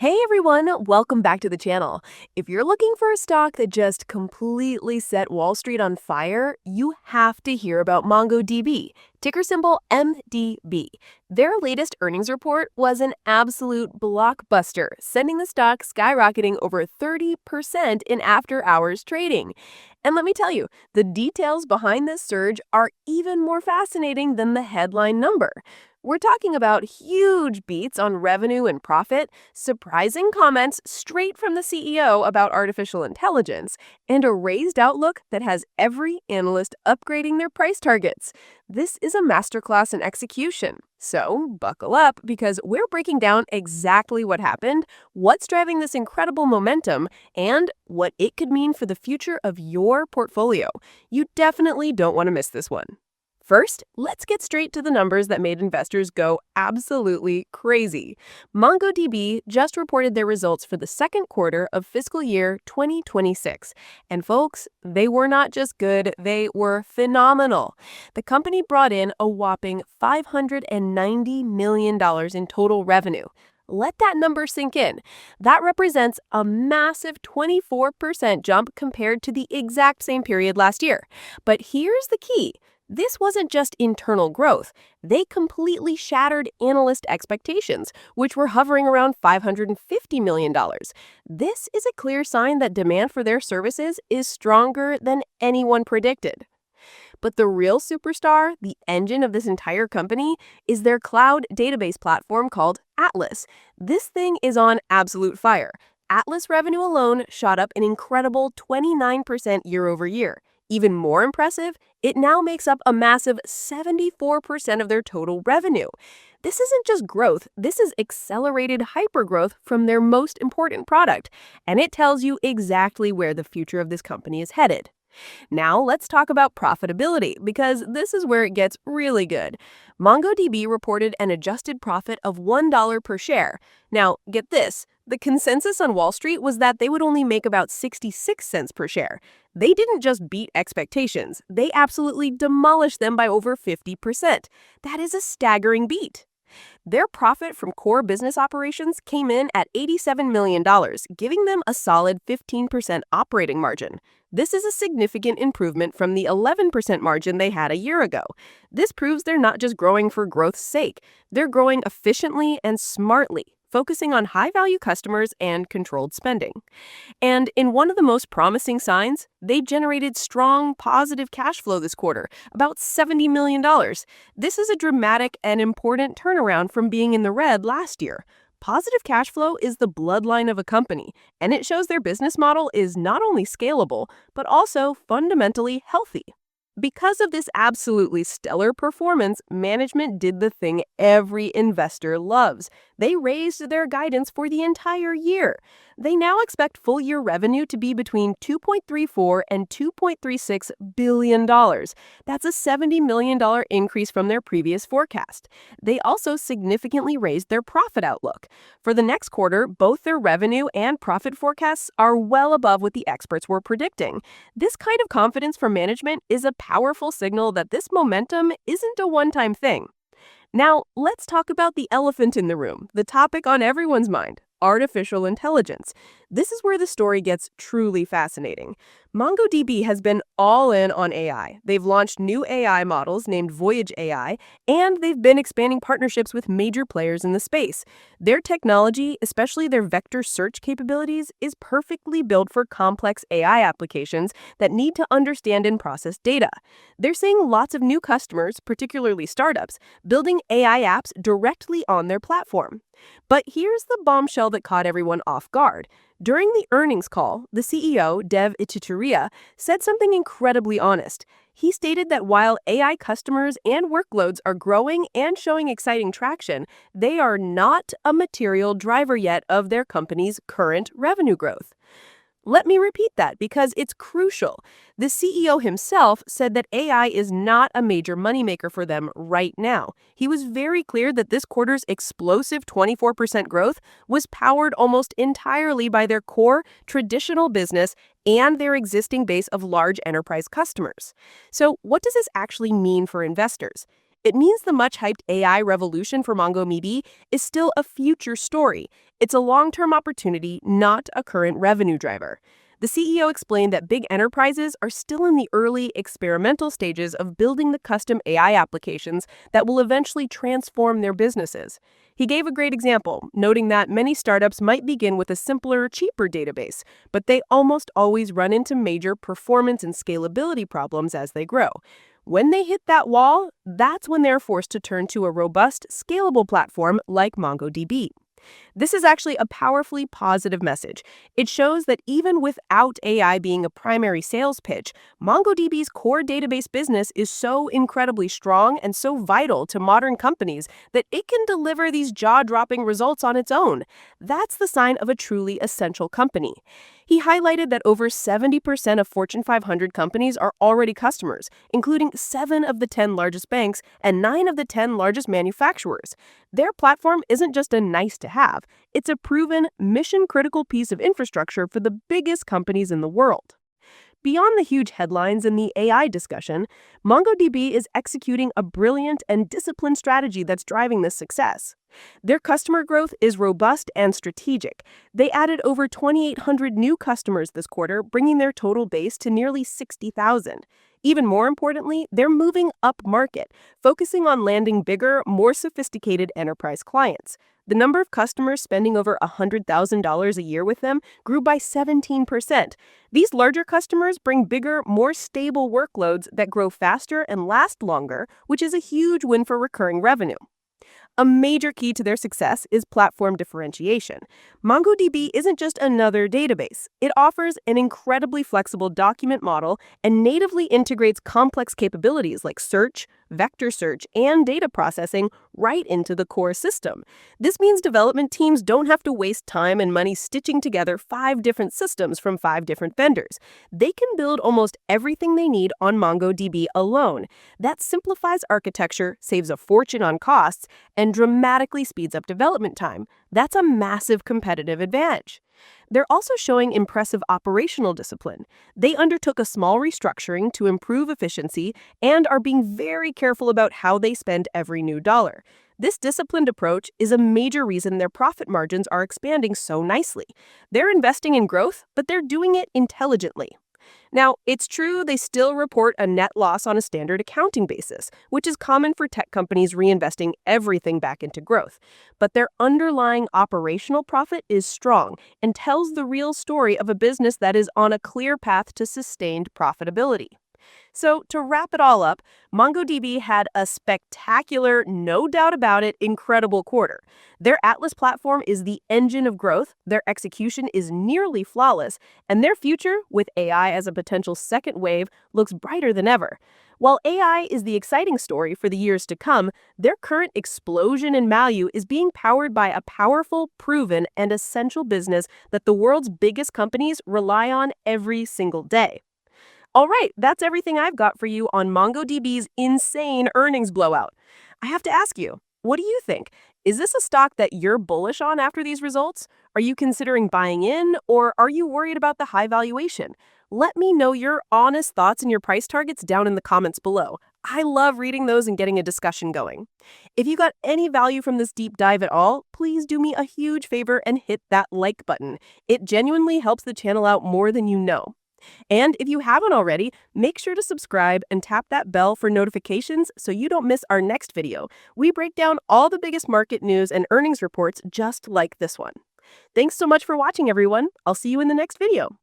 Hey everyone, welcome back to the channel. If you're looking for a stock that just completely set Wall Street on fire, you have to hear about MongoDB, ticker symbol MDB. Their latest earnings report was an absolute blockbuster, sending the stock skyrocketing over 30% in after-hours trading. And let me tell you, the details behind this surge are even more fascinating than the headline number. We're talking about huge beats on revenue and profit, surprising comments straight from the CEO about artificial intelligence, and a raised outlook that has every analyst upgrading their price targets. This is a masterclass in execution. So buckle up because we're breaking down exactly what happened, what's driving this incredible momentum, and what it could mean for the future of your portfolio. You definitely don't want to miss this one. First, let's get straight to the numbers that made investors go absolutely crazy. MongoDB just reported their results for the second quarter of fiscal year 2026. And folks, they were not just good, they were phenomenal. The company brought in a whopping $590 million in total revenue. Let that number sink in. That represents a massive 24% jump compared to the exact same period last year. But here's the key. This wasn't just internal growth. They completely shattered analyst expectations, which were hovering around $550 million. This is a clear sign that demand for their services is stronger than anyone predicted. But the real superstar, the engine of this entire company, is their cloud database platform called Atlas. This thing is on absolute fire. Atlas revenue alone shot up an incredible 29% year over year. Even more impressive, it now makes up a massive 74% of their total revenue. This isn't just growth, this is accelerated hypergrowth from their most important product, and it tells you exactly where the future of this company is headed. Now let's talk about profitability, because this is where it gets really good. MongoDB reported an adjusted profit of $1 per share. Now, get this. The consensus on Wall Street was that they would only make about 66 cents per share. They didn't just beat expectations, they absolutely demolished them by over 50%. That is a staggering beat. Their profit from core business operations came in at $87 million, giving them a solid 15% operating margin. This is a significant improvement from the 11% margin they had a year ago. This proves they're not just growing for growth's sake. They're growing efficiently and smartly, focusing on high-value customers and controlled spending. And in one of the most promising signs, they generated strong, positive cash flow this quarter, about $70 million. This is a dramatic and important turnaround from being in the red last year. Positive cash flow is the bloodline of a company, and it shows their business model is not only scalable, but also fundamentally healthy. Because of this absolutely stellar performance, management did the thing every investor loves. They raised their guidance for the entire year. They now expect full-year revenue to be between $2.34 and $2.36 billion. That's a $70 million increase from their previous forecast. They also significantly raised their profit outlook. For the next quarter, both their revenue and profit forecasts are well above what the experts were predicting. This kind of confidence from management is a powerful signal that this momentum isn't a one-time thing. Now, let's talk about the elephant in the room, the topic on everyone's mind: artificial intelligence. This is where the story gets truly fascinating. MongoDB has been all in on AI. They've launched new AI models named Voyage AI, and they've been expanding partnerships with major players in the space. Their technology, especially their vector search capabilities, is perfectly built for complex AI applications that need to understand and process data. They're seeing lots of new customers, particularly startups, building AI apps directly on their platform. But here's the bombshell that caught everyone off guard. During the earnings call, the CEO, Dev Ittycheria, said something incredibly honest. He stated that while AI customers and workloads are growing and showing exciting traction, they are not a material driver yet of their company's current revenue growth. Let me repeat that because it's crucial. The CEO himself said that AI is not a major moneymaker for them right now. He was very clear that this quarter's explosive 24% growth was powered almost entirely by their core, traditional business and their existing base of large enterprise customers. So what does this actually mean for investors? It means the much-hyped AI revolution for MongoDB is still a future story. It's a long-term opportunity, not a current revenue driver. The CEO explained that big enterprises are still in the early experimental stages of building the custom AI applications that will eventually transform their businesses. He gave a great example, noting that many startups might begin with a simpler, cheaper database, but they almost always run into major performance and scalability problems as they grow. When they hit that wall, that's when they're forced to turn to a robust, scalable platform like MongoDB. This is actually a powerfully positive message. It shows that even without AI being a primary sales pitch, MongoDB's core database business is so incredibly strong and so vital to modern companies that it can deliver these jaw-dropping results on its own. That's the sign of a truly essential company. He highlighted that over 70% of Fortune 500 companies are already customers, including 7 of the 10 largest banks and 9 of the 10 largest manufacturers. Their platform isn't just a nice-to-have, it's a proven, mission-critical piece of infrastructure for the biggest companies in the world. Beyond the huge headlines and the AI discussion, MongoDB is executing a brilliant and disciplined strategy that's driving this success. Their customer growth is robust and strategic. They added over 2,800 new customers this quarter, bringing their total base to nearly 60,000. Even more importantly, they're moving up market, focusing on landing bigger, more sophisticated enterprise clients. The number of customers spending over $100,000 a year with them grew by 17%. These larger customers bring bigger, more stable workloads that grow faster and last longer, which is a huge win for recurring revenue. A major key to their success is platform differentiation. MongoDB isn't just another database. It offers an incredibly flexible document model and natively integrates complex capabilities like search, vector search, and data processing right into the core system. This means development teams don't have to waste time and money stitching together 5 different systems from 5 different vendors. They can build almost everything they need on MongoDB alone. That simplifies architecture, saves a fortune on costs, and dramatically speeds up development time. That's a massive competitive advantage. They're also showing impressive operational discipline. They undertook a small restructuring to improve efficiency and are being very careful about how they spend every new dollar. This disciplined approach is a major reason their profit margins are expanding so nicely. They're investing in growth, but they're doing it intelligently. Now, it's true they still report a net loss on a standard accounting basis, which is common for tech companies reinvesting everything back into growth. But their underlying operational profit is strong and tells the real story of a business that is on a clear path to sustained profitability. So, to wrap it all up, MongoDB had a spectacular, no doubt about it, incredible quarter. Their Atlas platform is the engine of growth, their execution is nearly flawless, and their future, with AI as a potential second wave, looks brighter than ever. While AI is the exciting story for the years to come, their current explosion in value is being powered by a powerful, proven, and essential business that the world's biggest companies rely on every single day. All right, that's everything I've got for you on MongoDB's insane earnings blowout. I have to ask you, what do you think? Is this a stock that you're bullish on after these results? Are you considering buying in, or are you worried about the high valuation? Let me know your honest thoughts and your price targets down in the comments below. I love reading those and getting a discussion going. If you got any value from this deep dive at all, please do me a huge favor and hit that like button. It genuinely helps the channel out more than you know. And if you haven't already, make sure to subscribe and tap that bell for notifications so you don't miss our next video. We break down all the biggest market news and earnings reports just like this one. Thanks so much for watching, everyone. I'll see you in the next video.